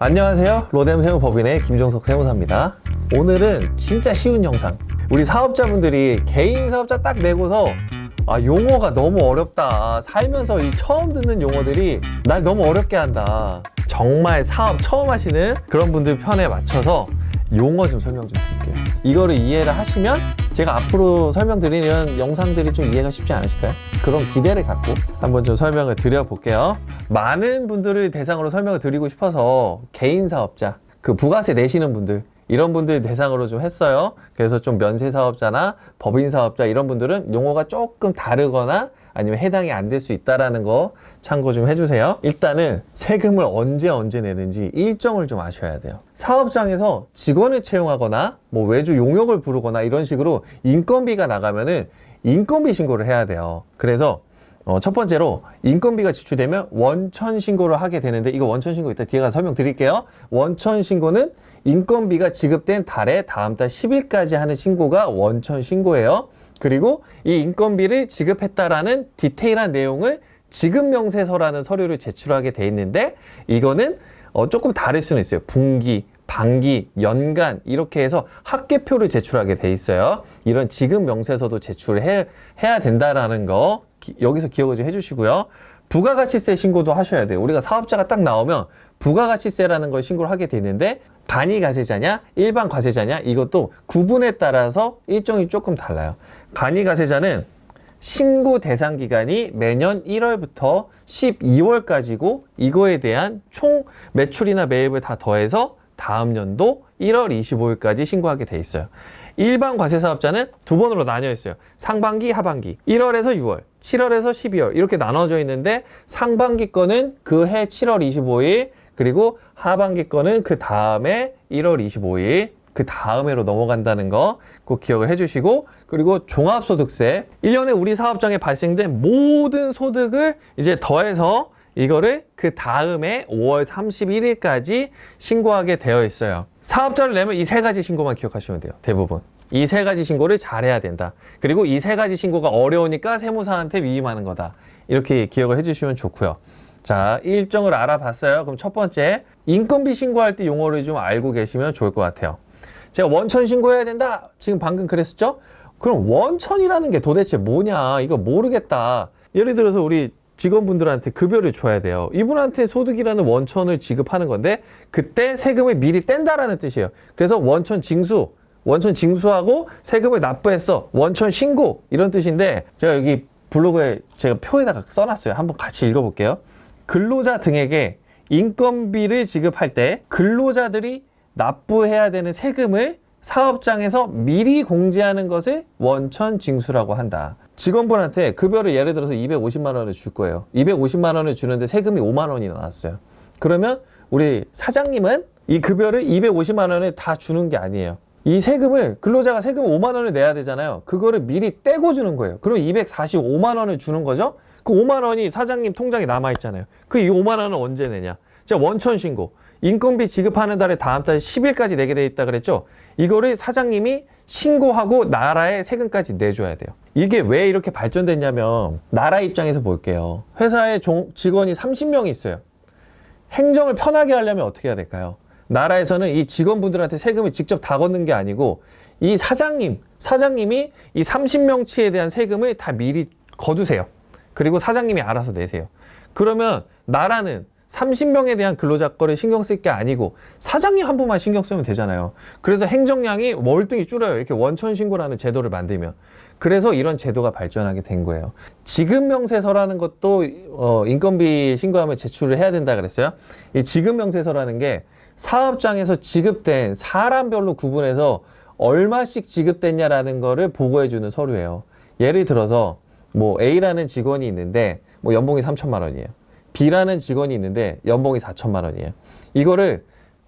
안녕하세요. 로뎀 세무법인의 김종석 세무사입니다. 오늘은 진짜 쉬운 영상. 우리 사업자분들이 개인 사업자 딱 내고서 용어가 너무 어렵다. 살면서 이 처음 듣는 용어들이 날 너무 어렵게 한다. 정말 사업 처음 하시는 그런 분들 편에 맞춰서 용어 좀 설명 좀 드릴게요. 이거를 이해를 하시면 제가 앞으로 설명드리는 영상들이 좀 이해가 쉽지 않으실까요? 그런 기대를 갖고 한번 좀 설명을 드려볼게요. 많은 분들을 대상으로 설명을 드리고 싶어서 개인 사업자, 그 부가세 내시는 분들, 이런 분들 대상으로 좀 했어요. 그래서 좀 면세 사업자나 법인 사업자 이런 분들은 용어가 조금 다르거나 아니면 해당이 안 될 수 있다라는 거 참고 좀 해주세요. 일단은 세금을 언제 내는지 일정을 좀 아셔야 돼요. 사업장에서 직원을 채용하거나 뭐 외주 용역을 부르거나 이런 식으로 인건비가 나가면은 인건비 신고를 해야 돼요. 그래서 첫 번째로 인건비가 지출되면 원천 신고를 하게 되는데, 이거 원천 신고 이따 뒤에 가서 설명드릴게요. 원천 신고는 인건비가 지급된 달에 다음 달 10일까지 하는 신고가 원천 신고예요. 그리고 이 인건비를 지급했다라는 디테일한 내용을 지급명세서라는 서류를 제출하게 돼 있는데, 이거는 조금 다를 수는 있어요. 분기, 반기, 연간 이렇게 해서 합계표를 제출하게 돼 있어요. 이런 지급명세서도 제출을 해야 된다라는 거 여기서 기억을 좀 해주시고요. 부가가치세 신고도 하셔야 돼요. 우리가 사업자가 딱 나오면 부가가치세라는 걸 신고를 하게 되는데, 간이가세자냐 일반 과세자냐 이것도 구분에 따라서 일정이 조금 달라요. 간이가세자는 신고 대상 기간이 매년 1월부터 12월까지고 이거에 대한 총 매출이나 매입을 다 더해서 다음 연도 1월 25일까지 신고하게 돼 있어요. 일반 과세사업자는 두 번으로 나뉘어 있어요. 상반기, 하반기. 1월에서 6월, 7월에서 12월 이렇게 나눠져 있는데, 상반기 거는 그 해 7월 25일, 그리고 하반기 거는 그 다음에 1월 25일, 그 다음해로 넘어간다는 거 꼭 기억을 해주시고, 그리고 종합소득세, 1년에 우리 사업장에 발생된 모든 소득을 이제 더해서 이거를 그 다음에 5월 31일까지 신고하게 되어 있어요. 사업자를 내면 이 세 가지 신고만 기억하시면 돼요. 대부분. 이 세 가지 신고를 잘해야 된다. 그리고 이 세 가지 신고가 어려우니까 세무사한테 위임하는 거다. 이렇게 기억을 해주시면 좋고요. 자, 일정을 알아봤어요. 그럼 첫 번째, 인건비 신고할 때 용어를 좀 알고 계시면 좋을 것 같아요. 제가 원천 신고해야 된다. 지금 방금 그랬었죠? 그럼 원천이라는 게 도대체 뭐냐? 이거 모르겠다. 예를 들어서 우리 직원분들한테 급여를 줘야 돼요. 이분한테 소득이라는 원천을 지급하는 건데, 그때 세금을 미리 뗀다라는 뜻이에요. 그래서 원천 징수하고 세금을 납부했어. 원천 신고 이런 뜻인데, 제가 여기 블로그에 제가 표에다가 써놨어요. 한번 같이 읽어볼게요. 근로자 등에게 인건비를 지급할 때 근로자들이 납부해야 되는 세금을 사업장에서 미리 공지하는 것을 원천 징수라고 한다. 직원분한테 급여를 예를 들어서 250만 원을 줄 거예요. 250만 원을 주는데 세금이 5만 원이 나왔어요. 그러면 우리 사장님은 이 급여를 250만 원을 다 주는 게 아니에요. 이 세금을, 근로자가 세금 5만 원을 내야 되잖아요. 그거를 미리 떼고 주는 거예요. 그럼 245만 원을 주는 거죠. 그 5만 원이 사장님 통장에 남아있잖아요. 그 이 5만 원은 언제 내냐? 자, 원천 신고. 인건비 지급하는 달에 다음 달 10일까지 내게 돼 있다 그랬죠? 이거를 사장님이 신고하고 나라에 세금까지 내줘야 돼요. 이게 왜 이렇게 발전됐냐면, 나라 입장에서 볼게요. 회사에 직원이 30명이 있어요. 행정을 편하게 하려면 어떻게 해야 될까요? 나라에서는 이 직원분들한테 세금을 직접 다 걷는 게 아니고, 이 사장님이 이 30명치에 대한 세금을 다 미리 거두세요. 그리고 사장님이 알아서 내세요. 그러면 나라는 30명에 대한 근로자 거를 신경 쓸 게 아니고 사장님 한 분만 신경 쓰면 되잖아요. 그래서 행정량이 월등히 줄어요. 이렇게 원천 신고라는 제도를 만들면. 그래서 이런 제도가 발전하게 된 거예요. 지급명세서라는 것도 인건비 신고하면 제출을 해야 된다 그랬어요. 이 지급명세서라는 게 사업장에서 지급된 사람별로 구분해서 얼마씩 지급됐냐라는 거를 보고해주는 서류예요. 예를 들어서 뭐 A라는 직원이 있는데 뭐 연봉이 3천만 원이에요. B라는 직원이 있는데 연봉이 4천만 원이에요. 이거를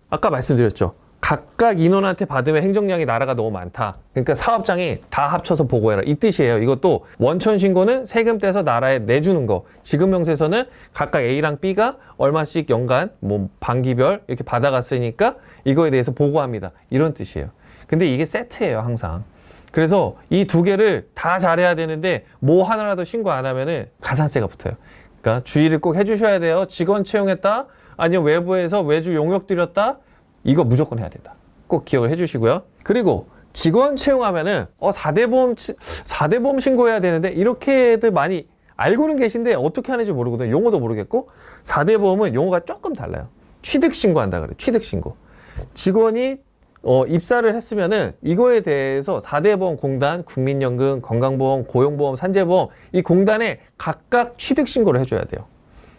아까 말씀드렸죠. 각각 인원한테 받으면 행정량이 나라가 너무 많다. 그러니까 사업장이 다 합쳐서 보고해라. 이 뜻이에요. 이것도 원천 신고는 세금 떼서 나라에 내주는 거. 지급명세서는 각각 A랑 B가 얼마씩 연간 뭐 반기별 이렇게 받아갔으니까 이거에 대해서 보고합니다. 이런 뜻이에요. 근데 이게 세트예요, 항상. 그래서 이 두 개를 다 잘해야 되는데 뭐 하나라도 신고 안 하면은 가산세가 붙어요. 그러니까 주의를 꼭 해주셔야 돼요. 직원 채용했다. 아니면 외부에서 외주 용역 들였다, 이거 무조건 해야 된다. 꼭 기억을 해주시고요. 그리고 직원 채용하면은 4대 보험 신고해야 되는데 이렇게들 많이 알고는 계신데 어떻게 하는지 모르거든요. 용어도 모르겠고. 4대 보험은 용어가 조금 달라요. 취득 신고한다 그래요. 취득 신고. 직원이 입사를 했으면은 이거에 대해서 4대 보험 공단, 국민연금, 건강보험, 고용보험, 산재보험 이 공단에 각각 취득 신고를 해줘야 돼요.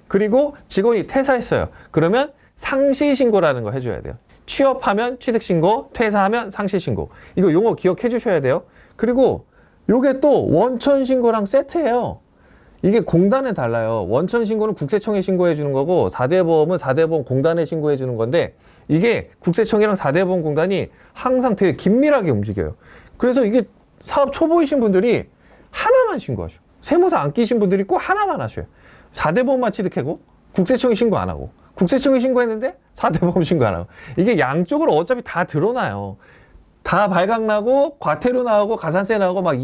그리고 직원이 퇴사했어요. 그러면 상시 신고라는 거 해줘야 돼요. 취업하면 취득 신고, 퇴사하면 상시 신고. 이거 용어 기억해 주셔야 돼요. 그리고 요게 또 원천 신고랑 세트예요. 이게 공단은 달라요. 원천 신고는 국세청에 신고해 주는 거고 4대 보험은 4대 보험 공단에 신고해 주는 건데 이게 국세청이랑 4대 보험 공단이 항상 되게 긴밀하게 움직여요. 그래서 이게 사업 초보이신 분들이 하나만 신고하셔. 세무사 안 끼신 분들이 꼭 하나만 하셔요. 4대 보험만 취득하고 국세청이 신고 안 하고 국세청이 신고했는데 4대 보험 신고 안 하고 이게 양쪽으로 어차피 다 드러나요. 다 발각나고 과태료 나오고 가산세 나오고 막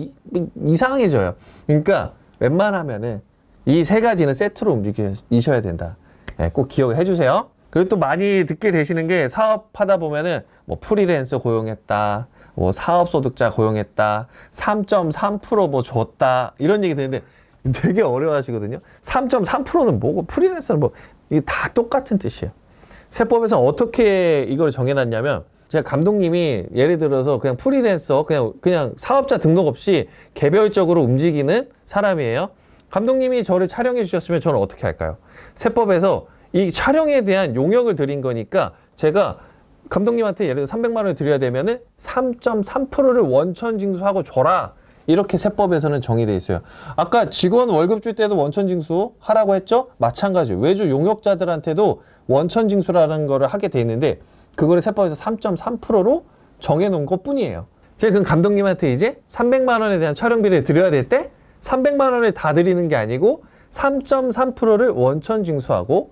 이상해져요. 그러니까 웬만하면은 이 세 가지는 세트로 움직이셔야 된다. 네, 꼭 기억을 해주세요. 그리고 또 많이 듣게 되시는 게 사업하다 보면은 뭐 프리랜서 고용했다, 뭐 사업소득자 고용했다, 3.3% 뭐 줬다 이런 얘기 듣는데 되게 어려워하시거든요. 3.3%는 뭐고 프리랜서는 뭐 이게 다 똑같은 뜻이에요. 세법에서 어떻게 이걸 정해놨냐면 제가 감독님이 예를 들어서 그냥 프리랜서 그냥 사업자 등록 없이 개별적으로 움직이는 사람이에요. 감독님이 저를 촬영해 주셨으면 저는 어떻게 할까요? 세법에서 이 촬영에 대한 용역을 드린 거니까 제가 감독님한테 예를 들어 300만 원을 드려야 되면은 3.3%를 원천 징수하고 줘라. 이렇게 세법에서는 정의되어 있어요. 아까 직원 월급 줄 때도 원천 징수 하라고 했죠? 마찬가지. 외주 용역자들한테도 원천 징수라는 거를 하게 돼 있는데 그거를 세법에서 3.3%로 정해놓은 것 뿐이에요. 제가 그 감독님한테 이제 300만 원에 대한 촬영비를 드려야 될 때 300만 원을 다 드리는 게 아니고 3.3%를 원천 징수하고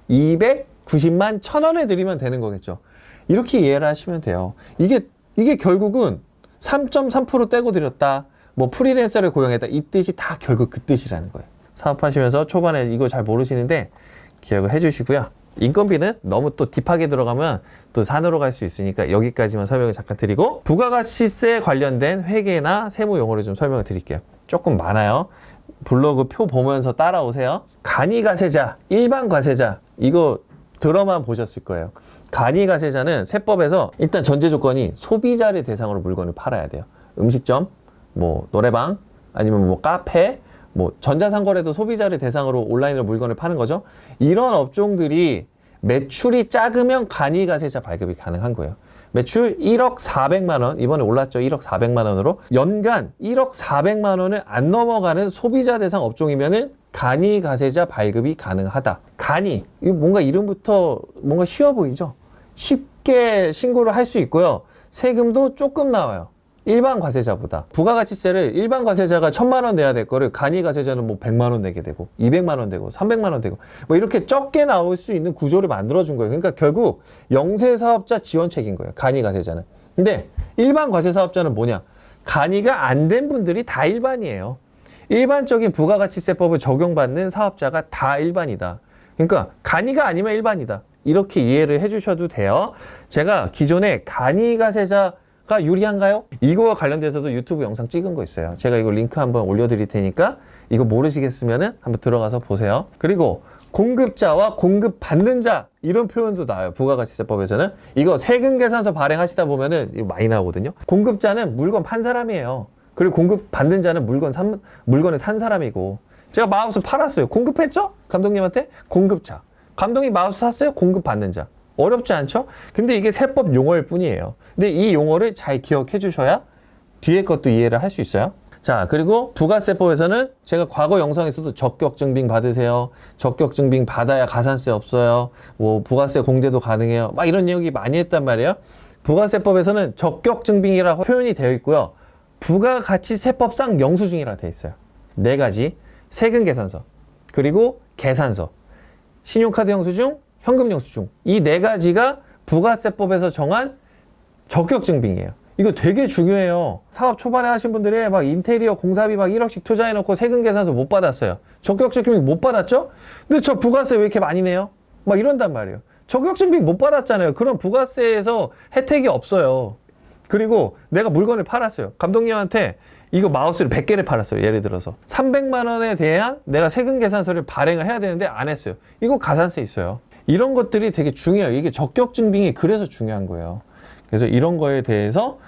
290만 1,000원에 드리면 되는 거겠죠. 이렇게 이해를 하시면 돼요. 이게 결국은 3.3% 떼고 드렸다. 뭐 프리랜서를 고용했다. 이 뜻이 다 결국 그 뜻이라는 거예요. 사업하시면서 초반에 이거 잘 모르시는데 기억을 해주시고요. 인건비는 너무 또 딥하게 들어가면 또 산으로 갈 수 있으니까 여기까지만 설명을 잠깐 드리고 부가가치세 관련된 회계나 세무 용어를 좀 설명을 드릴게요. 조금 많아요. 블로그 표 보면서 따라오세요. 간이가세자, 일반과세자 이거 들어만 보셨을 거예요. 간이가세자는 세법에서 일단 전제 조건이 소비자를 대상으로 물건을 팔아야 돼요. 음식점, 뭐 노래방, 아니면 뭐 카페, 뭐 전자상거래도 소비자를 대상으로 온라인으로 물건을 파는 거죠. 이런 업종들이 매출이 작으면 간이가세자 발급이 가능한 거예요. 매출 1억 400만 원, 이번에 올랐죠. 1억 400만 원으로. 연간 1억 400만 원을 안 넘어가는 소비자 대상 업종이면은 간이가세자 발급이 가능하다. 간이, 이거 뭔가 이름부터 뭔가 쉬워 보이죠? 쉽게 신고를 할 수 있고요. 세금도 조금 나와요. 일반 과세자보다. 부가가치세를 일반 과세자가 1,000만 원 내야 될 거를 간이가세자는 뭐 100만 원 내게 되고 200만 원 되고 300만 원 되고 뭐 이렇게 적게 나올 수 있는 구조를 만들어 준 거예요. 그러니까 결국 영세사업자 지원책인 거예요. 간이가세자는. 근데 일반 과세사업자는 뭐냐? 간이가 안 된 분들이 다 일반이에요. 일반적인 부가가치세법을 적용받는 사업자가 다 일반이다. 그러니까 간이가 아니면 일반이다. 이렇게 이해를 해주셔도 돼요. 제가 기존에 간이가세자가 유리한가요? 이거와 관련돼서도 유튜브 영상 찍은 거 있어요. 제가 이거 링크 한번 올려드릴 테니까 이거 모르시겠으면은 한번 들어가서 보세요. 그리고 공급자와 공급받는 자 이런 표현도 나와요. 부가가치세법에서는. 이거 세금계산서 발행하시다 보면은 이거 많이 나오거든요. 공급자는 물건 판 사람이에요. 그리고 공급받는 자는 물건을 산 사람이고 제가 마우스 팔았어요. 공급했죠? 감독님한테? 공급자. 감독님 마우스 샀어요? 공급받는 자. 어렵지 않죠? 근데 이게 세법 용어일 뿐이에요. 근데 이 용어를 잘 기억해 주셔야 뒤에 것도 이해를 할 수 있어요. 자, 그리고 부가세법에서는 제가 과거 영상에서도 적격증빙 받으세요. 적격증빙 받아야 가산세 없어요. 뭐 부가세 공제도 가능해요. 막 이런 얘기 많이 했단 말이에요. 부가세법에서는 적격증빙이라고 표현이 되어 있고요. 부가가치세법상 영수증이라 되어 있어요. 4가지. 세금계산서, 그리고 계산서, 신용카드 영수증, 현금 영수증. 이 4가지가 부가세법에서 정한 적격증빙이에요. 이거 되게 중요해요. 사업 초반에 하신 분들이 막 인테리어 공사비 막 1억씩 투자해놓고 세금계산서 못 받았어요. 적격증빙 못 받았죠? 근데 저 부가세 왜 이렇게 많이 내요? 막 이런단 말이에요. 적격증빙 못 받았잖아요. 그럼 부가세에서 혜택이 없어요. 그리고 내가 물건을 팔았어요. 감독님한테 이거 마우스를 100개를 팔았어요. 예를 들어서 300만 원에 대한 내가 세금 계산서를 발행을 해야 되는데 안 했어요. 이거 가산세 있어요. 이런 것들이 되게 중요해요. 이게 적격증빙이 그래서 중요한 거예요. 그래서 이런 거에 대해서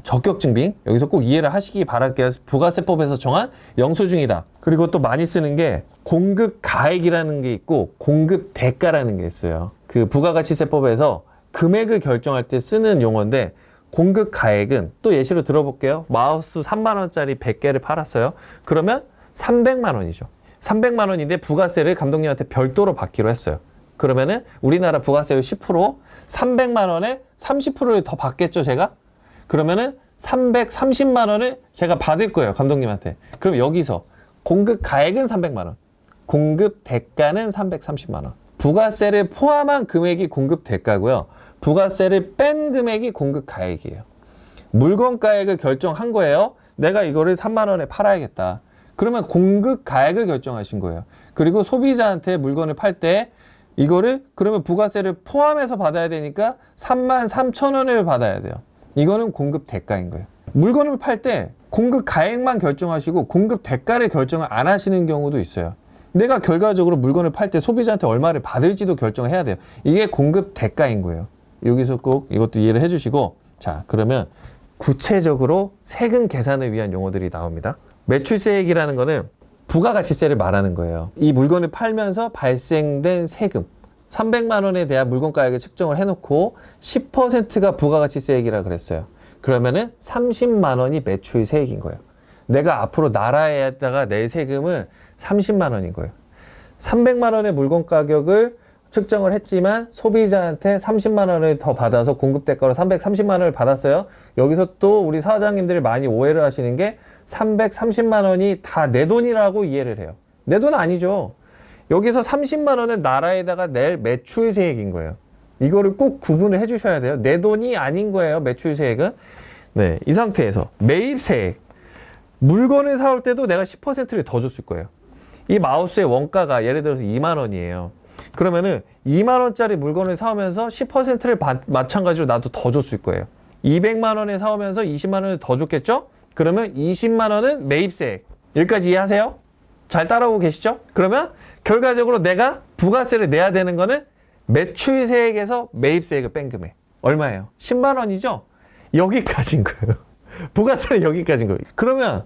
적격증빙 여기서 꼭 이해를 하시기 바랄게요. 부가세법에서 정한 영수증이다. 그리고 또 많이 쓰는 게 공급가액이라는 게 있고 공급대가라는 게 있어요. 그 부가가치세법에서 금액을 결정할 때 쓰는 용어인데 공급가액은 또 예시로 들어볼게요. 마우스 3만 원짜리 100개를 팔았어요. 그러면 300만 원이죠. 300만 원인데 부가세를 감독님한테 별도로 받기로 했어요. 그러면은 우리나라 부가세율 10%, 300만 원에 30%를 더 받겠죠, 제가? 그러면은 330만 원을 제가 받을 거예요, 감독님한테. 그럼 여기서 공급가액은 300만 원, 공급대가는 330만 원. 부가세를 포함한 금액이 공급대가고요. 부가세를 뺀 금액이 공급가액이에요. 물건가액을 결정한 거예요. 내가 이거를 3만 원에 팔아야겠다. 그러면 공급가액을 결정하신 거예요. 그리고 소비자한테 물건을 팔 때 이거를 그러면 부가세를 포함해서 받아야 되니까 3만 3천 원을 받아야 돼요. 이거는 공급 대가인 거예요. 물건을 팔 때 공급 가액만 결정하시고 공급 대가를 결정을 안 하시는 경우도 있어요. 내가 결과적으로 물건을 팔 때 소비자한테 얼마를 받을지도 결정해야 돼요. 이게 공급 대가인 거예요. 여기서 꼭 이것도 이해를 해주시고, 자, 그러면 구체적으로 세금 계산을 위한 용어들이 나옵니다. 매출세액이라는 거는 부가가치세를 말하는 거예요. 이 물건을 팔면서 발생된 세금 300만 원에 대한 물건가액을 측정을 해놓고 10%가 부가가치세액이라 그랬어요. 그러면은 30만 원이 매출세액인 거예요. 내가 앞으로 나라에다가 낼 세금은 30만 원인 거예요. 300만 원의 물건 가격을 측정을 했지만 소비자한테 30만 원을 더 받아서 공급대가로 330만 원을 받았어요. 여기서 또 우리 사장님들이 많이 오해를 하시는 게 330만 원이 다 내 돈이라고 이해를 해요. 내 돈 아니죠. 여기서 30만 원은 나라에다가 낼 매출세액인 거예요. 이거를 꼭 구분을 해주셔야 돼요. 내 돈이 아닌 거예요, 매출세액은. 네, 이 상태에서 매입세액. 물건을 사올 때도 내가 10%를 더 줬을 거예요. 이 마우스의 원가가 예를 들어서 2만 원이에요. 그러면은 2만 원짜리 물건을 사오면서 10%를 마찬가지로 나도 더 줬을 거예요. 200만 원에 사오면서 20만 원을 더 줬겠죠? 그러면 20만 원은 매입세액. 여기까지 이해하세요? 잘 따라오고 계시죠? 그러면 결과적으로 내가 부가세를 내야 되는 거는 매출세액에서 매입세액을 뺀 금액. 얼마예요? 10만 원이죠? 여기까지인 거예요. 부가세는 여기까지인 거예요. 그러면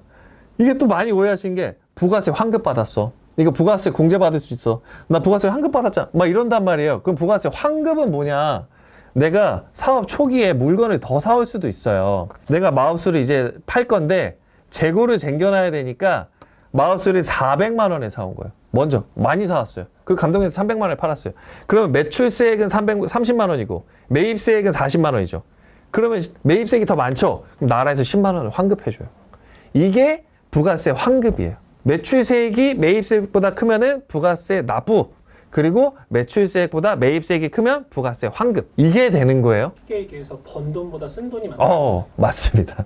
이게 또 많이 오해하시는 게 부가세 환급 받았어. 이거 부가세 공제 받을 수 있어. 나 부가세 환급 받았잖아. 막 이런단 말이에요. 그럼 부가세 환급은 뭐냐? 내가 사업 초기에 물건을 더 사올 수도 있어요. 내가 마우스를 이제 팔 건데 재고를 쟁겨놔야 되니까 마우스를 400만 원에 사온 거예요. 먼저 많이 사왔어요. 그리고 감독님한테 300만 원에 팔았어요. 그러면 매출세액은 30만 원이고 매입세액은 40만 원이죠. 그러면 매입세액이 더 많죠? 그럼 나라에서 10만 원을 환급해줘요. 이게 부가세 환급이에요. 매출세액이 매입세액보다 크면은 부가세 납부. 그리고 매출세액보다 매입세액이 크면 부가세 환급. 이게 되는 거예요. 쉽게 얘기해서 번 돈보다 쓴 돈이 많다. 맞습니다.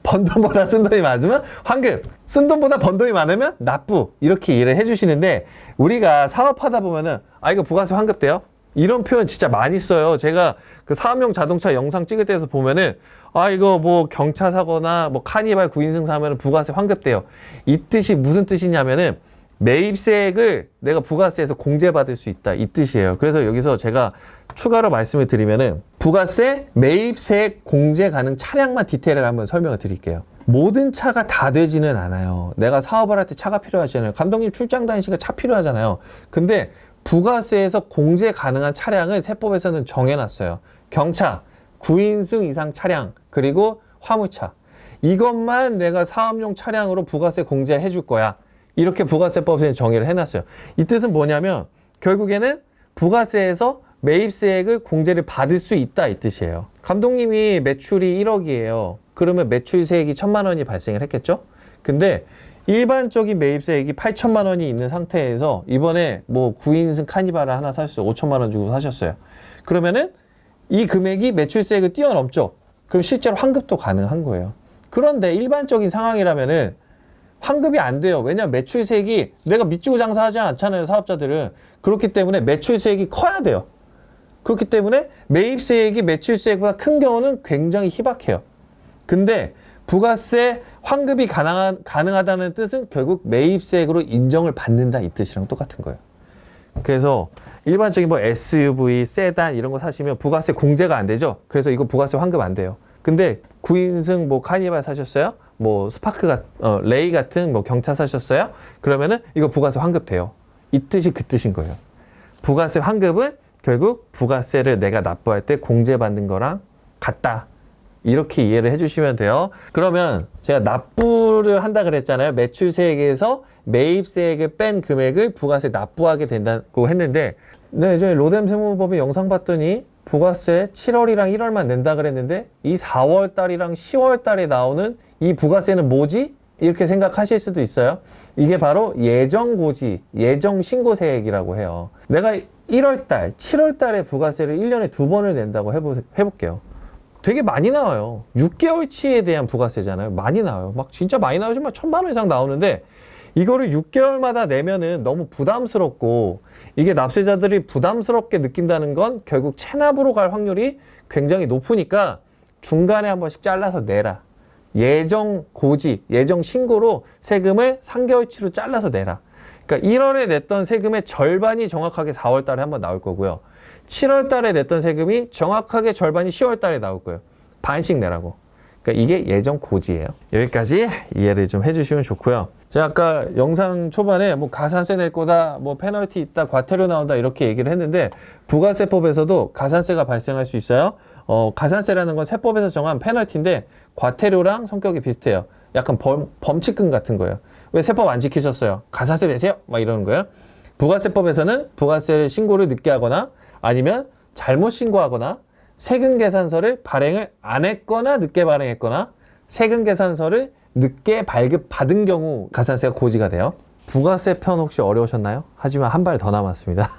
번 돈보다 쓴 돈이 많으면 환급, 쓴 돈보다 번 돈이 많으면 납부. 이렇게 이해를 해주시는데 우리가 사업하다 보면은 이거 부가세 환급돼요? 이런 표현 진짜 많이 써요. 제가 그 사업용 자동차 영상 찍을 때에서 보면은 이거 뭐 경차 사거나 뭐 카니발 9인승 사면은 부가세 환급돼요. 이 뜻이 무슨 뜻이냐면은 매입세액을 내가 부가세에서 공제받을 수 있다, 이 뜻이에요. 그래서 여기서 제가 추가로 말씀을 드리면은 부가세 매입세액 공제 가능 차량만 디테일을 한번 설명을 드릴게요. 모든 차가 다 되지는 않아요. 내가 사업을 할 때 차가 필요하잖아요. 감독님 출장 다니시니까 차 필요하잖아요. 근데 부가세에서 공제 가능한 차량을 세법에서는 정해놨어요. 경차, 9인승 이상 차량, 그리고 화물차. 이것만 내가 사업용 차량으로 부가세 공제해 줄 거야. 이렇게 부가세법에서 정의를 해놨어요. 이 뜻은 뭐냐면 결국에는 부가세에서 매입세액을 공제를 받을 수 있다, 이 뜻이에요. 감독님이 매출이 1억이에요. 그러면 매출세액이 1,000만 원이 발생을 했겠죠? 근데 일반적인 매입세액이 8천만 원이 있는 상태에서 이번에 뭐 9인승 카니발을 하나 사셨어요. 5천만 원 주고 사셨어요. 그러면은 이 금액이 매출세액을 뛰어넘죠. 그럼 실제로 환급도 가능한 거예요. 그런데 일반적인 상황이라면은 환급이 안 돼요. 왜냐면 매출 수익이 내가 밑지고 장사하지 않잖아요. 사업자들은. 그렇기 때문에 매출 수익이 커야 돼요. 그렇기 때문에 매입세액이 매출세액보다 큰 경우는 굉장히 희박해요. 근데 부가세 환급이 가능하다는 뜻은 결국 매입세액으로 인정을 받는다 이 뜻이랑 똑같은 거예요. 그래서 일반적인 뭐 SUV, 세단 이런 거 사시면 부가세 공제가 안 되죠. 그래서 이거 부가세 환급 안 돼요. 근데 9인승 뭐 카니발 사셨어요? 뭐 스파크 레이 같은 뭐 경차 사셨어요? 그러면은 이거 부가세 환급 돼요. 이 뜻이 그 뜻인 거예요. 부가세 환급은 결국 부가세를 내가 납부할 때 공제받는 거랑 같다. 이렇게 이해를 해주시면 돼요. 그러면 제가 납부를 한다 그랬잖아요. 매출세액에서 매입세액을 뺀 금액을 부가세 납부하게 된다고 했는데, 네, 이제 로뎀 세무법인 영상 봤더니 부가세 7월이랑 1월만 낸다 그랬는데 이 4월 달이랑 10월 달에 나오는 이 부가세는 뭐지? 이렇게 생각하실 수도 있어요. 이게 바로 예정고지, 예정신고세액이라고 해요. 내가 1월 달, 7월 달에 부가세를 1년에 2번을 낸다고 해볼게요. 되게 많이 나와요. 6개월치에 대한 부가세잖아요. 많이 나와요. 막 진짜 많이 나오지 만 1,000만 원 이상 나오는데 이거를 6개월마다 내면은 너무 부담스럽고 이게 납세자들이 부담스럽게 느낀다는 건 결국 체납으로 갈 확률이 굉장히 높으니까 중간에 한 번씩 잘라서 내라. 예정 고지, 예정 신고로 세금을 3개월치로 잘라서 내라. 그러니까 1월에 냈던 세금의 절반이 정확하게 4월 달에 한번 나올 거고요. 7월 달에 냈던 세금이 정확하게 절반이 10월 달에 나올 거예요. 반씩 내라고. 그러니까 이게 예정 고지예요. 여기까지 이해를 좀 해주시면 좋고요. 제가 아까 영상 초반에 뭐 가산세 낼 거다, 뭐 페널티 있다, 과태료 나온다 이렇게 얘기를 했는데 부가세법에서도 가산세가 발생할 수 있어요. 가산세라는 건 세법에서 정한 페널티인데 과태료랑 성격이 비슷해요. 약간 범칙금 같은 거예요. 왜 세법 안 지키셨어요? 가산세 내세요? 막 이러는 거예요. 부가세법에서는 부가세 신고를 늦게 하거나 아니면 잘못 신고하거나 세금계산서를 발행을 안 했거나 늦게 발행했거나 세금계산서를 늦게 발급받은 경우 가산세가 고지가 돼요. 부가세 편 혹시 어려우셨나요? 하지만 한 발 더 남았습니다.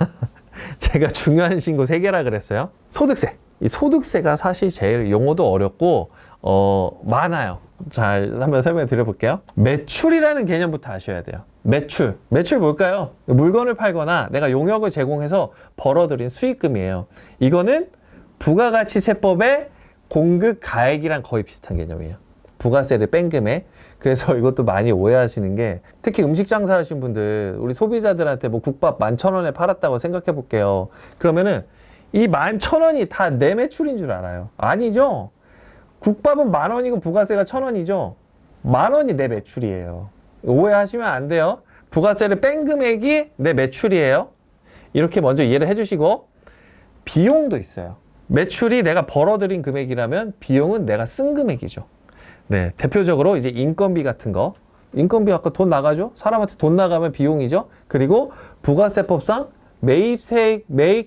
제가 중요한 신고 3개라 그랬어요. 소득세. 이 소득세가 사실 제일 용어도 어렵고 많아요. 잘 한번 설명해 드려볼게요. 매출이라는 개념부터 아셔야 돼요. 매출 뭘까요? 물건을 팔거나 내가 용역을 제공해서 벌어들인 수익금이에요. 이거는 부가가치세법의 공급가액이랑 거의 비슷한 개념이에요. 부가세를 뺀 금액. 그래서 이것도 많이 오해하시는 게 특히 음식 장사하신 분들 우리 소비자들한테 뭐 국밥 11,000원에 팔았다고 생각해 볼게요. 그러면은 이 11,000원이 다 내 매출인 줄 알아요. 아니죠. 국밥은 10,000원이고 부가세가 1,000원이죠. 10,000원이 내 매출이에요. 오해하시면 안 돼요. 부가세를 뺀 금액이 내 매출이에요. 이렇게 먼저 이해를 해주시고 비용도 있어요. 매출이 내가 벌어들인 금액이라면 비용은 내가 쓴 금액이죠. 네, 대표적으로 이제 인건비 같은 거. 인건비 아까 돈 나가죠? 사람한테 돈 나가면 비용이죠. 그리고 부가세법상 매입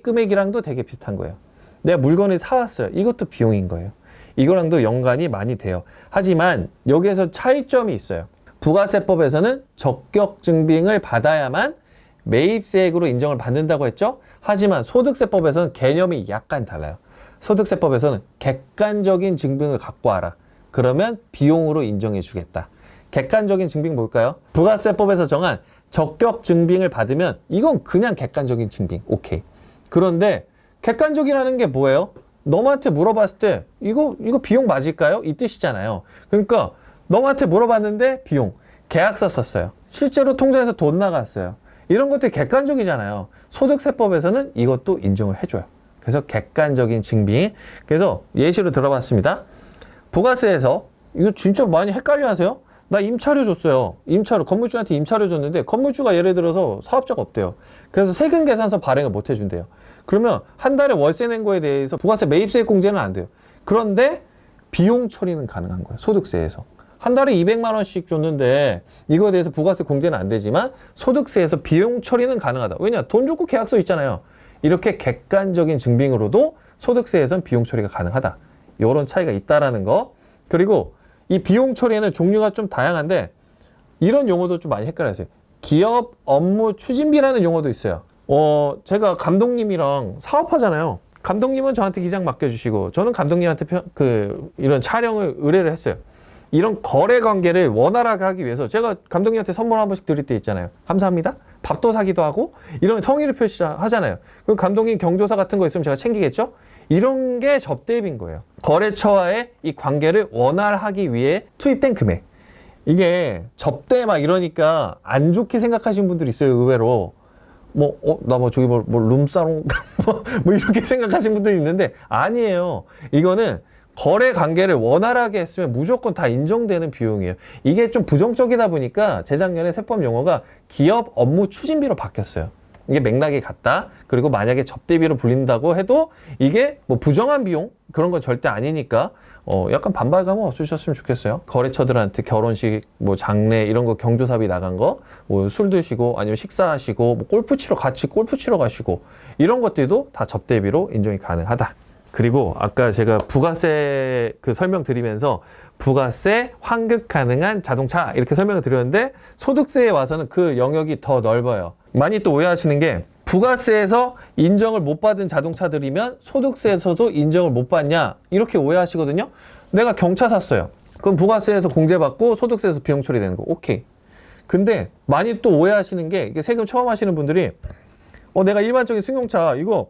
금액이랑도 되게 비슷한 거예요. 내가 물건을 사왔어요. 이것도 비용인 거예요. 이거랑도 연관이 많이 돼요. 하지만 여기에서 차이점이 있어요. 부가세법에서는 적격 증빙을 받아야만 매입세액으로 인정을 받는다고 했죠. 하지만 소득세법에서는 개념이 약간 달라요. 소득세법에서는 객관적인 증빙을 갖고 와라. 그러면 비용으로 인정해 주겠다. 객관적인 증빙 뭘까요? 부가세법에서 정한 적격 증빙을 받으면 이건 그냥 객관적인 증빙. 오케이. 그런데 객관적이라는 게 뭐예요? 너한테 물어봤을 때 이거 비용 맞을까요? 이 뜻이잖아요. 그러니까 너한테 물어봤는데 비용. 계약서 썼어요. 실제로 통장에서 돈 나갔어요. 이런 것들이 객관적이잖아요. 소득세법에서는 이것도 인정을 해줘요. 그래서 객관적인 증빙. 그래서 예시로 들어봤습니다. 부가세에서 이거 진짜 많이 헷갈려 하세요. 나 임차료 줬어요. 건물주한테 임차료 줬는데 건물주가 예를 들어서 사업자가 없대요. 그래서 세금계산서 발행을 못 해준대요. 그러면 한 달에 월세 낸 거에 대해서 부가세 매입세액 공제는 안 돼요. 그런데 비용 처리는 가능한 거예요. 소득세에서. 한 달에 200만 원씩 줬는데 이거에 대해서 부가세 공제는 안 되지만 소득세에서 비용 처리는 가능하다. 왜냐? 돈 주고 계약서 있잖아요. 이렇게 객관적인 증빙으로도 소득세에선 비용 처리가 가능하다. 이런 차이가 있다라는 거. 그리고 이 비용 처리에는 종류가 좀 다양한데 이런 용어도 좀 많이 헷갈려요. 기업 업무 추진비라는 용어도 있어요. 제가 감독님이랑 사업하잖아요. 감독님은 저한테 기장 맡겨주시고 저는 감독님한테 이런 촬영을 의뢰를 했어요. 이런 거래 관계를 원활하게 하기 위해서 제가 감독님한테 선물 한 번씩 드릴 때 있잖아요. 감사합니다. 밥도 사기도 하고 이런 성의를 표시하잖아요. 그럼 감독님 경조사 같은 거 있으면 제가 챙기겠죠? 이런 게 접대비인 거예요. 거래처와의 이 관계를 원활하게 위해 투입된 금액. 이게 접대 막 이러니까 안 좋게 생각하시는 분들이 있어요. 의외로. 나 저기 룸사롱 뭐 이렇게 생각하시는 분들이 있는데 아니에요. 이거는 거래 관계를 원활하게 했으면 무조건 다 인정되는 비용이에요. 이게 좀 부정적이다 보니까 재작년에 세법 용어가 기업 업무 추진비로 바뀌었어요. 이게 맥락이 같다. 그리고 만약에 접대비로 불린다고 해도 이게 뭐 부정한 비용 그런 건 절대 아니니까 약간 반발감은 없으셨으면 좋겠어요. 거래처들한테 결혼식, 뭐 장례 이런 거 경조사비 나간 거, 뭐 술 드시고 아니면 식사하시고 뭐 같이 골프 치러 가시고 이런 것들도 다 접대비로 인정이 가능하다. 그리고 아까 제가 부가세 그 설명드리면서 부가세 환급 가능한 자동차 이렇게 설명을 드렸는데 소득세에 와서는 그 영역이 더 넓어요. 많이 또 오해하시는 게 부가세에서 인정을 못 받은 자동차들이면 소득세에서도 인정을 못 받냐 이렇게 오해하시거든요. 내가 경차 샀어요. 그럼 부가세에서 공제받고 소득세에서 비용 처리되는 거 오케이. 근데 많이 또 오해하시는 게 이게 세금 처음 하시는 분들이 내가 일반적인 승용차 이거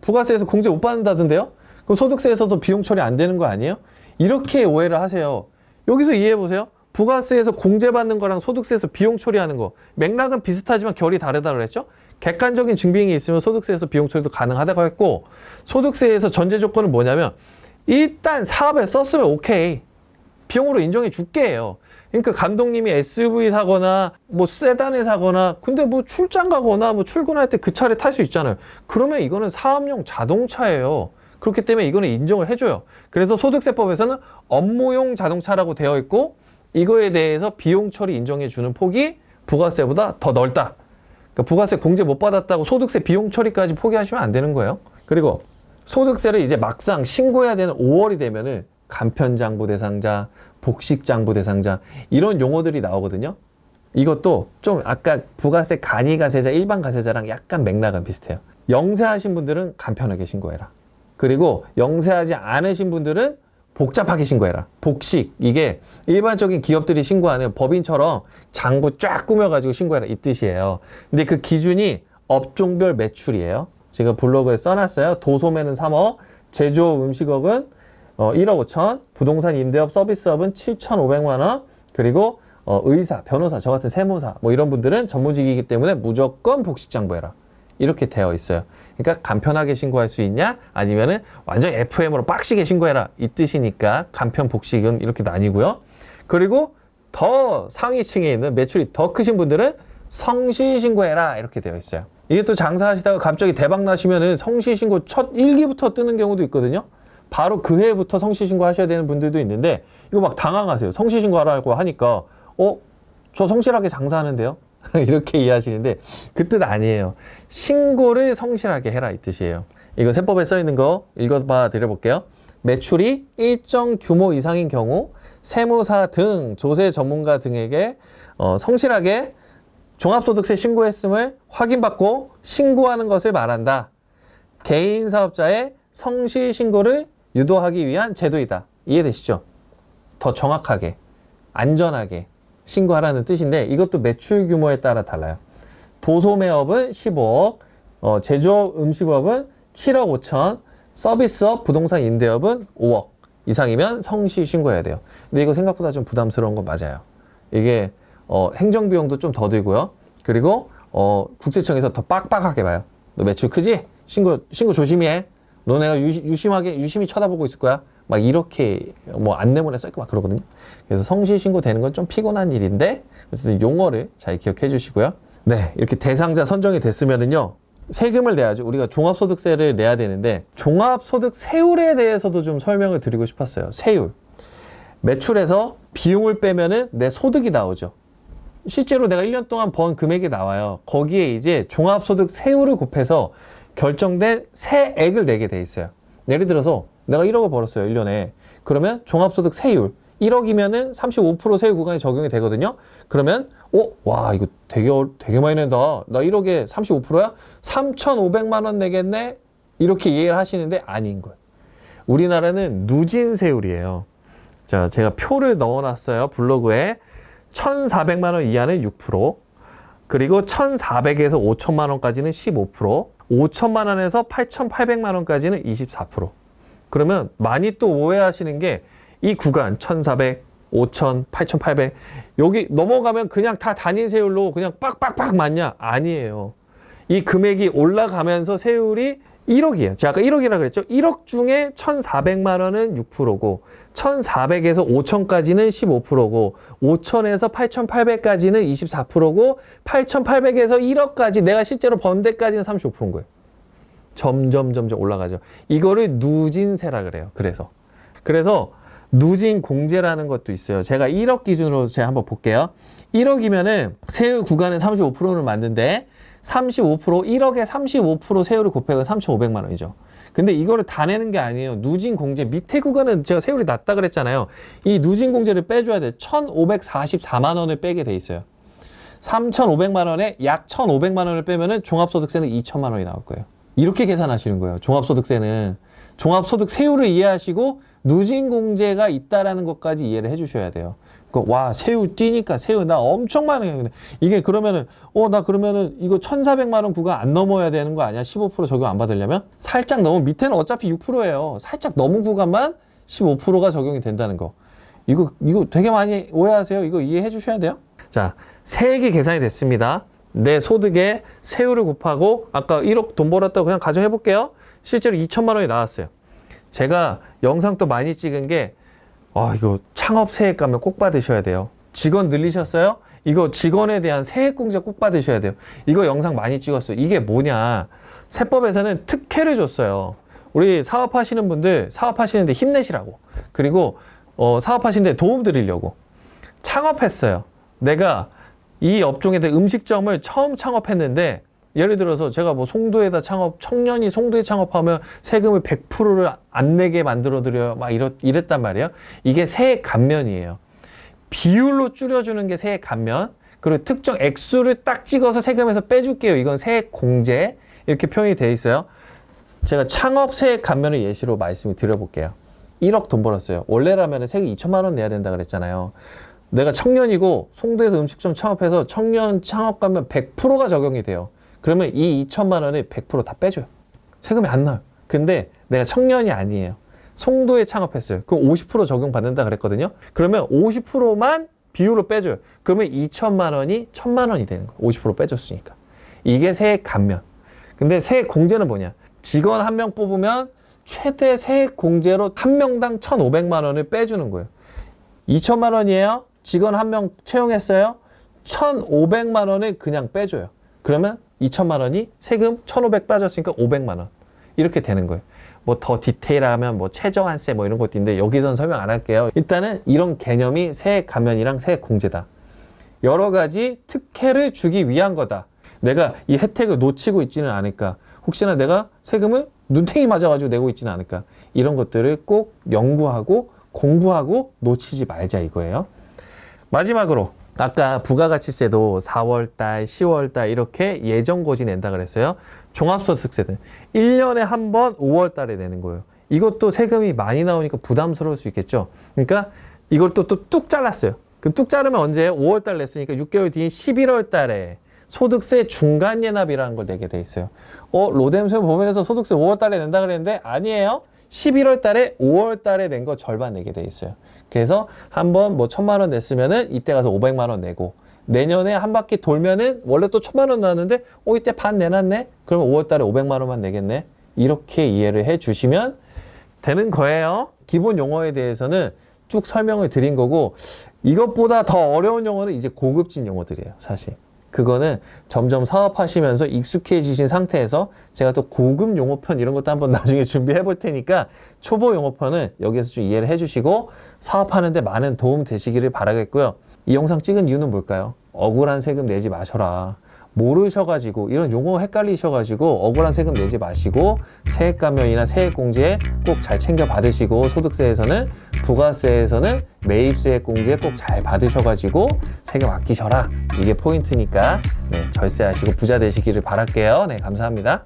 부가세에서 공제 못 받는다던데요? 그럼 소득세에서도 비용 처리 안 되는 거 아니에요? 이렇게 오해를 하세요. 여기서 이해해 보세요. 부가세에서 공제받는 거랑 소득세에서 비용 처리하는 거 맥락은 비슷하지만 결이 다르다고 그랬죠? 객관적인 증빙이 있으면 소득세에서 비용 처리도 가능하다고 했고 소득세에서 전제 조건은 뭐냐면 일단 사업에 썼으면 오케이. 비용으로 인정해 줄게요. 그러니까 감독님이 SUV 사거나 뭐 세단을 사거나 근데 뭐 출장 가거나 뭐 출근할 때 그 차를 탈 수 있잖아요. 그러면 이거는 사업용 자동차예요. 그렇기 때문에 이거는 인정을 해줘요. 그래서 소득세법에서는 업무용 자동차라고 되어 있고 이거에 대해서 비용 처리 인정해 주는 폭이 부가세보다 더 넓다. 그러니까 부가세 공제 못 받았다고 소득세 비용 처리까지 포기하시면 안 되는 거예요. 그리고 소득세를 이제 막상 신고해야 되는 5월이 되면은 간편장부 대상자, 복식장부 대상자 이런 용어들이 나오거든요. 이것도 좀 아까 부가세 간이가세자, 일반가세자랑 약간 맥락은 비슷해요. 영세하신 분들은 간편하게 신고해라. 그리고 영세하지 않으신 분들은 복잡하게 신고해라. 복식, 이게 일반적인 기업들이 신고하는 법인처럼 장부 쫙 꾸며가지고 신고해라 이 뜻이에요. 근데 그 기준이 업종별 매출이에요. 제가 블로그에 써놨어요. 도소매는 3억, 제조업 음식업은 1억 5천, 부동산 임대업 서비스업은 7,500만 원, 그리고 의사, 변호사, 저 같은 세무사 뭐 이런 분들은 전문직이기 때문에 무조건 복식장부해라. 이렇게 되어 있어요. 그러니까 간편하게 신고할 수 있냐? 아니면은 완전 FM으로 빡시게 신고해라. 이 뜻이니까 간편 복식은 이렇게 나뉘고요. 그리고 더 상위층에 있는 매출이 더 크신 분들은 성실 신고해라. 이렇게 되어 있어요. 이게 또 장사하시다가 갑자기 대박 나시면은 성실 신고 첫 1기부터 뜨는 경우도 있거든요. 바로 그 해부터 성실 신고 하셔야 되는 분들도 있는데 이거 막 당황하세요. 성실 신고하라고 하니까 저 성실하게 장사하는데요? 이렇게 이해하시는데 그 뜻 아니에요. 신고를 성실하게 해라 이 뜻이에요. 이거 세법에 써 있는 거 읽어봐 드려볼게요. 매출이 일정 규모 이상인 경우 세무사 등 조세 전문가 등에게 성실하게 종합소득세 신고했음을 확인받고 신고하는 것을 말한다. 개인 사업자의 성실 신고를 유도하기 위한 제도이다. 이해되시죠? 더 정확하게, 안전하게 신고하라는 뜻인데 이것도 매출 규모에 따라 달라요. 도소매업은 15억, 제조업 음식업은 7억 5천, 서비스업 부동산 임대업은 5억 이상이면 성실 신고해야 돼요. 근데 이거 생각보다 좀 부담스러운 건 맞아요. 이게 행정비용도 좀 더 들고요. 그리고 국세청에서 더 빡빡하게 봐요. 너 매출 크지? 신고 조심히 해. 너네가 유심히 쳐다보고 있을 거야. 막 이렇게 뭐 안내문에 써있고 막 그러거든요. 그래서 성실 신고되는 건 좀 피곤한 일인데 어쨌든 용어를 잘 기억해 주시고요. 네, 이렇게 대상자 선정이 됐으면은요. 세금을 내야죠. 우리가 종합소득세를 내야 되는데 종합소득세율에 대해서도 좀 설명을 드리고 싶었어요. 세율. 매출에서 비용을 빼면은 내 소득이 나오죠. 실제로 내가 1년 동안 번 금액이 나와요. 거기에 이제 종합소득세율을 곱해서 결정된 세액을 내게 돼 있어요. 예를 들어서 내가 1억을 벌었어요. 1년에. 그러면 종합소득세율 1억이면은 35% 세율 구간이 적용이 되거든요. 그러면 와 이거 되게 많이 낸다. 나 1억에 35%야? 3,500만 원 내겠네? 이렇게 이해를 하시는데 아닌 거예요. 우리나라는 누진세율이에요. 자, 제가 표를 넣어놨어요. 블로그에 1,400만 원 이하는 6%, 그리고 1,400에서 5천만 원까지는 15%, 5천만 원에서 8,800만 원까지는 24%. 그러면 많이 또 오해하시는 게 이 구간 1,400, 5,000, 8,800 여기 넘어가면 그냥 다 단위 세율로 그냥 빡빡빡 맞냐? 아니에요. 이 금액이 올라가면서 세율이 1억이에요. 제가 아까 1억이라고 그랬죠? 1억 중에 1,400만 원은 6%고 1,400에서 5,000까지는 15%고 5,000에서 8,800까지는 24%고 8,800에서 1억까지 내가 실제로 번 데까지는 35%인 거예요. 점점 올라가죠. 이거를 누진세라 그래요. 그래서 누진 공제라는 것도 있어요. 제가 1억 기준으로 제가 한번 볼게요. 1억이면은 세율 구간은 35%를 만드는데 35%, 1억에 35% 세율을 곱해서 3,500만 원이죠. 근데 이거를 다 내는 게 아니에요. 누진 공제 밑에 구간은 제가 세율이 낮다 그랬잖아요. 이 누진 공제를 빼줘야 돼. 1,544만 원을 빼게 돼 있어요. 3,500만 원에 약 1,500만 원을 빼면은 종합소득세는 2천만 원이 나올 거예요. 이렇게 계산하시는 거예요. 종합소득세는. 종합소득 세율을 이해하시고 누진 공제가 있다라는 것까지 이해를 해주셔야 돼요. 와, 세율 뛰니까 세율 나 엄청 많아요. 이게 그러면은 나 그러면은 이거 1,400만 원 구간 안 넘어야 되는 거 아니야? 15% 적용 안 받으려면? 살짝 넘으면 밑에는 어차피 6%예요. 살짝 넘은 구간만 15%가 적용이 된다는 거. 이거 되게 많이 오해하세요. 이거 이해해 주셔야 돼요. 자, 세액이 계산이 됐습니다. 내 소득에 세율을 곱하고 아까 1억 돈 벌었다고 그냥 가정해 볼게요. 실제로 2천만 원이 나왔어요. 제가 영상 또 많이 찍은 게 이거 창업 세액감면 꼭 받으셔야 돼요. 직원 늘리셨어요? 이거 직원에 대한 세액공제 꼭 받으셔야 돼요. 이거 영상 많이 찍었어요. 이게 뭐냐? 세법에서는 특혜를 줬어요. 우리 사업하시는 분들 사업하시는데 힘내시라고. 그리고 사업하시는데 도움 드리려고. 창업했어요. 내가 이 업종에 대한 음식점을 처음 창업했는데 예를 들어서 제가 뭐 송도에다 청년이 송도에 창업하면 세금을 100%를 안 내게 만들어드려요. 막 이랬단 말이에요. 이게 세액 감면이에요. 비율로 줄여주는 게 세액 감면. 그리고 특정 액수를 딱 찍어서 세금에서 빼줄게요. 이건 세액 공제. 이렇게 표현이 돼 있어요. 제가 창업 세액 감면을 예시로 말씀을 드려볼게요. 1억 돈 벌었어요. 원래라면 세금 2천만 원 내야 된다 그랬잖아요. 내가 청년이고 송도에서 음식점 창업해서 청년 창업 감면 100%가 적용이 돼요. 그러면 이 2천만 원을 100% 다 빼줘요. 세금이 안 나요. 근데 내가 청년이 아니에요. 송도에 창업했어요. 그럼 50% 적용받는다 그랬거든요. 그러면 50%만 비율로 빼줘요. 그러면 2천만 원이 1,000만 원이 되는 거예요. 50% 빼줬으니까. 이게 세액 감면. 근데 세액 공제는 뭐냐? 직원 한 명 뽑으면 최대 세액 공제로 한 명당 1,500만 원을 빼주는 거예요. 2천만 원이에요. 직원 한 명 채용했어요. 1,500만 원을 그냥 빼줘요. 그러면 2천만 원이 세금 1,500 빠졌으니까 500만 원. 이렇게 되는 거예요. 뭐 더 디테일하면 뭐 최저한세 뭐 이런 것도 있는데 여기선 설명 안 할게요. 일단은 이런 개념이 세액 감면이랑 세액 공제다. 여러 가지 특혜를 주기 위한 거다. 내가 이 혜택을 놓치고 있지는 않을까. 혹시나 내가 세금을 눈탱이 맞아가지고 내고 있지는 않을까. 이런 것들을 꼭 연구하고 공부하고 놓치지 말자 이거예요. 마지막으로 아까 부가가치세도 4월달, 10월달 이렇게 예정고지 낸다 그랬어요. 종합소득세는 1년에 한 번 5월달에 내는 거예요. 이것도 세금이 많이 나오니까 부담스러울 수 있겠죠. 그러니까 이걸 또 뚝 잘랐어요. 그 뚝 자르면 언제? 5월달 냈으니까 6개월 뒤인 11월달에 소득세 중간예납이라는 걸 내게 돼 있어요. 로뎀스 법인에서 소득세 5월달에 낸다 그랬는데 아니에요. 11월달에 5월달에 낸 거 절반 내게 돼 있어요. 그래서 한번 뭐 1,000만 원 냈으면은 이때 가서 500만 원 내고 내년에 한 바퀴 돌면은 원래 또 1,000만 원 나왔는데 이때 반 내놨네? 그러면 5월달에 500만 원만 내겠네? 이렇게 이해를 해 주시면 되는 거예요. 기본 용어에 대해서는 쭉 설명을 드린 거고 이것보다 더 어려운 용어는 이제 고급진 용어들이에요. 사실. 그거는 점점 사업하시면서 익숙해지신 상태에서 제가 또 고급 용어편 이런 것도 한번 나중에 준비해 볼 테니까 초보 용어편은 여기에서 좀 이해를 해주시고 사업하는데 많은 도움 되시기를 바라겠고요. 이 영상 찍은 이유는 뭘까요? 억울한 세금 내지 마셔라. 모르셔가지고 이런 용어 헷갈리셔가지고 억울한 세금 내지 마시고 세액 감면이나 세액 공제 꼭 잘 챙겨 받으시고 소득세에서는 부가세에서는 매입세액 공제 꼭 잘 받으셔가지고 세금 아끼셔라. 이게 포인트니까 절세하시고 부자 되시기를 바랄게요. 네, 감사합니다.